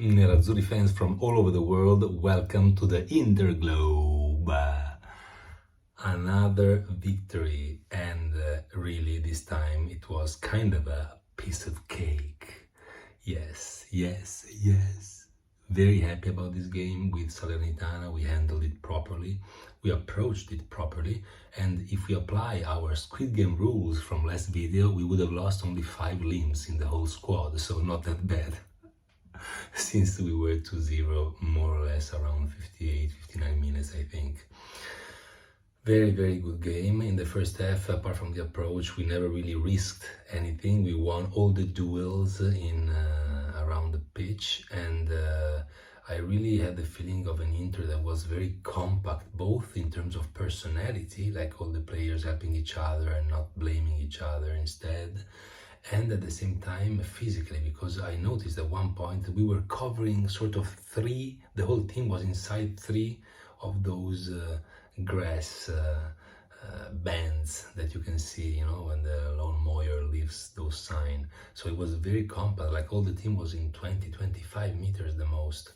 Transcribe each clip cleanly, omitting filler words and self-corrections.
Nerazzurri fans from all over the world, welcome to the Interglobe. Another victory, and really this time it was kind of a piece of cake. Yes, yes, yes. Very happy about this game with Salernitana. We handled it properly, we approached it properly, and if we apply our Squid Game rules from last video, we would have lost only 5 limbs in the whole squad, so not that bad. Since we were 2-0 more or less around 58-59 minutes, I think. Very, very good game. In the first half, apart from the approach, we never really risked anything. We won all the duels in around the pitch, and I really had the feeling of an Inter that was very compact, both in terms of personality, like all the players helping each other and not blaming each other instead, and at the same time physically, because I noticed at one point we were covering sort of 3, the whole team was inside 3 of those grass bands that you can see, you know, when the lawn mower leaves those signs. So it was very compact, like all the team was in 20-25 meters the most.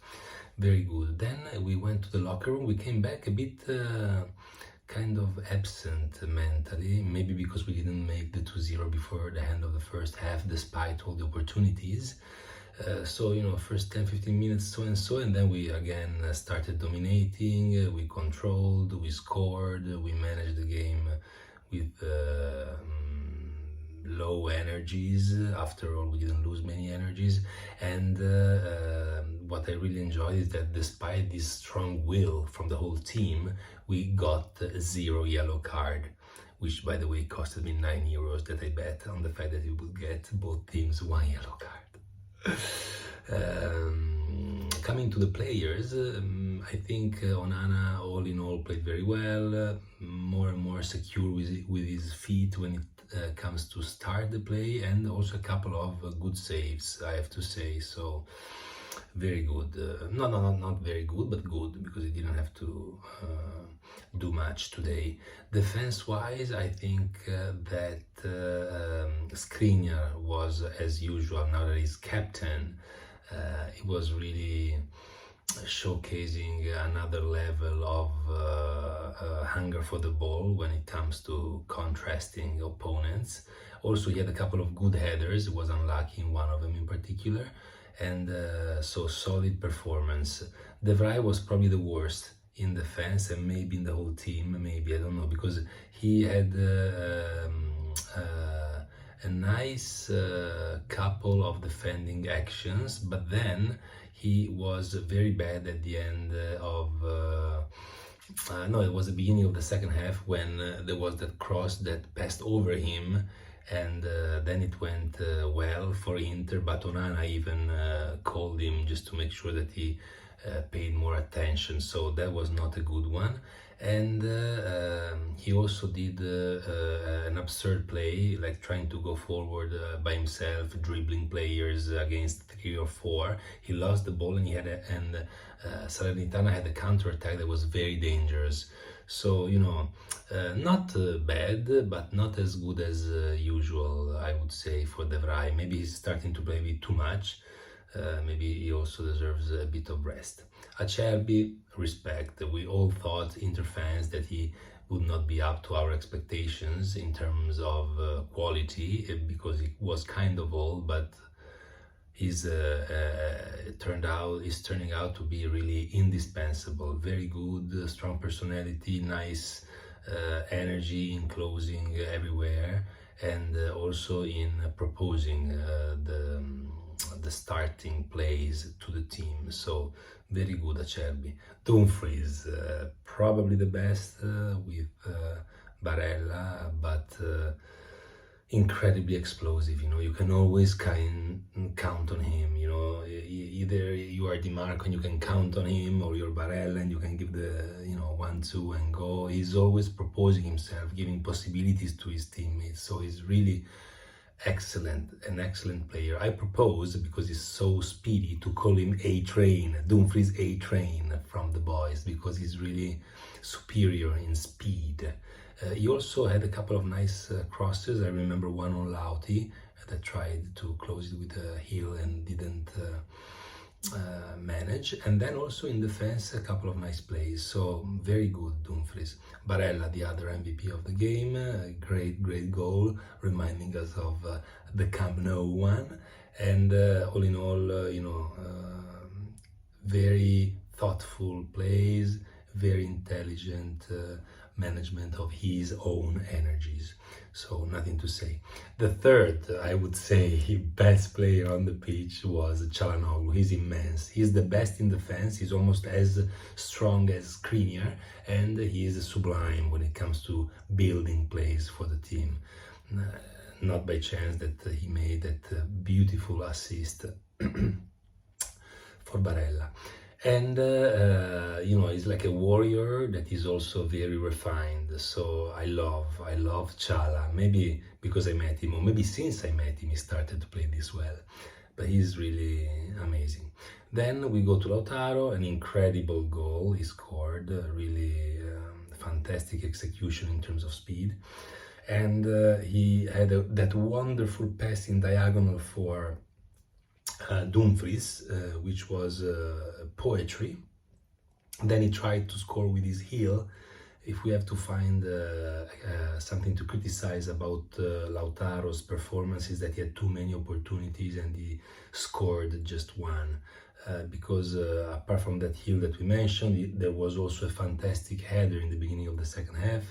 Very good. Then we went to the locker room. We came back a bit kind of absent mentally, maybe because we didn't make the 2-0 before the end of the first half, despite all the opportunities. So, you know, first 10-15 minutes so and so, and then we again started dominating, we controlled, we scored, we managed the game with low energies. After all, we didn't lose many energies, and what I really enjoyed is that despite this strong will from the whole team, we got 0 yellow card, which by the way costed me €9 that I bet on the fact that we would get both teams 1 yellow card. Coming to the players, I think Onana all in all played very well, more and more secure with his feet when it comes to start the play, and also a couple of good saves, I have to say. So very good. Not very good, but good, because he didn't have to do much today. Defense-wise, I think that Skriniar was, as usual, now that he's captain, he was really showcasing another level of hunger for the ball when it comes to contrasting opponents. Also, he had a couple of good headers. He was unlucky in one of them in particular, and so solid performance. De Vrij was probably the worst in defense, and maybe in the whole team, maybe, I don't know, because he had a nice couple of defending actions, but then he was very bad at the end of no, it was the beginning of the second half, when there was that cross that passed over him, and then it went well for Inter, but Onana even called him just to make sure that he paid more attention, so that was not a good one. And he also did an absurd play, like trying to go forward by himself, dribbling players against 3 or 4. He lost the ball, and Salernitana had a counter-attack that was very dangerous. So, you know, not bad, but not as good as usual, I would say, for De Vrij. Maybe he's starting to play a bit too much. Maybe he also deserves a bit of rest. Acerbi, respect. We all thought, Inter fans, that he would not be up to our expectations in terms of quality, because he was kind of old, but he's turning out to be really indispensable. Very good, strong personality, nice energy in closing everywhere, and also in proposing the starting plays to the team. So very good, Acerbi. Dumfries, probably the best with Barella, but incredibly explosive. You know, you can always count on him. You know, either you are Di Marco and you can count on him, or you're Barella and you can give the 1-2 and go. He's always proposing himself, giving possibilities to his teammates. So he's really an excellent player. I propose, because he's so speedy, to call him A-Train, Dumfries A-Train from the boys, because he's really superior in speed. He also had a couple of nice crosses. I remember one on Lauti that tried to close it with a heel and didn't manage. And then also in defense, a couple of nice plays. So very good, Dumfries. Barella, the other MVP of the game, great goal, reminding us of the Camp Nou one. And all in all, very thoughtful plays, very intelligent management of his own energies. So nothing to say. The third, I would say, best player on the pitch was Çalhanoğlu. He's immense. He's the best in defense. He's almost as strong as Skriniar, and he is sublime when it comes to building plays for the team. Not by chance that he made that beautiful assist for Barella. And he's like a warrior that is also very refined. So I love Chala. Maybe because I met him, or maybe since I met him, he started to play this well. But he's really amazing. Then we go to Lautaro, an incredible goal he scored, really fantastic execution in terms of speed. And he had that wonderful pass in diagonal for Dumfries, which was poetry. Then he tried to score with his heel. If we have to find something to criticize about Lautaro's performance, is that he had too many opportunities and he scored just one. Because apart from that heel that we mentioned, there was also a fantastic header in the beginning of the second half.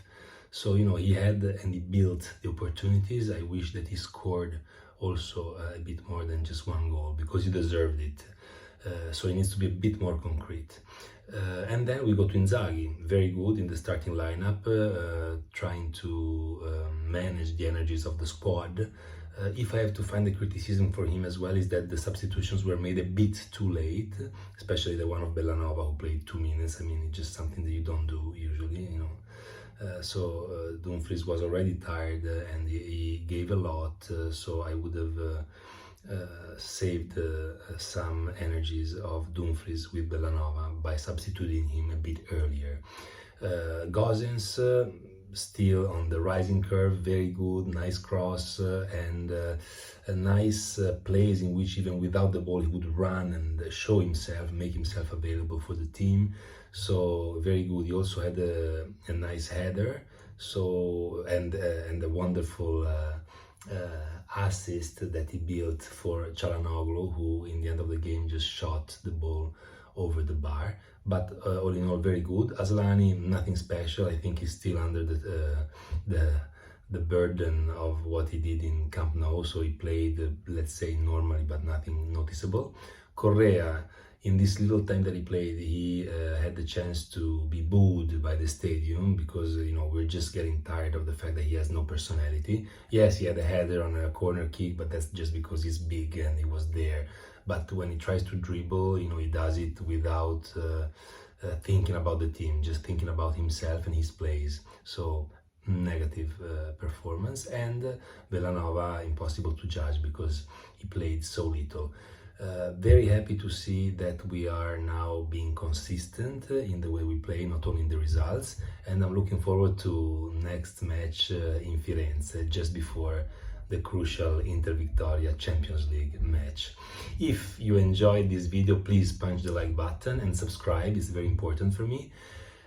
So, he had and he built the opportunities. I wish that he scored also a bit more than just one goal, because he deserved it. So he needs to be a bit more concrete. And then we go to Inzaghi, very good in the starting lineup, trying to manage the energies of the squad. If I have to find a criticism for him as well, is that the substitutions were made a bit too late, especially the one of Bellanova, who played 2 minutes. I mean, it's just something that you don't do usually, So Dumfries was already tired and he gave a lot, so I would have saved some energies of Dumfries with Bellanova by substituting him a bit earlier. Gosens, still on the rising curve, very good, nice cross, and a nice plays in which even without the ball he would run and show himself, make himself available for the team. So very good. He also had a nice header, so and a wonderful assist that he built for Çalhanoğlu, who in the end of the game just shot the ball over the bar. But all in all, very good. Asllani, nothing special. I think he's still under the burden of what he did in Camp Nou, so he played, let's say, normally, but nothing noticeable. Correa, in this little time that he played, he had the chance to be booed by the stadium because, we're just getting tired of the fact that he has no personality. Yes, he had a header on a corner kick, but that's just because he's big and he was there. But when he tries to dribble, he does it without thinking about the team, just thinking about himself and his plays. So negative performance. And Bellanova, impossible to judge because he played so little. Very happy to see that we are now being consistent in the way we play, not only in the results. And I'm looking forward to next match in Firenze, just before the crucial Inter-Victoria Champions League match. If you enjoyed this video, please punch the like button and subscribe. It's very important for me.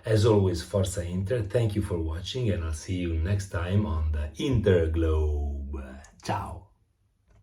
As always, Forza Inter. Thank you for watching, and I'll see you next time on the Inter Globe. Ciao!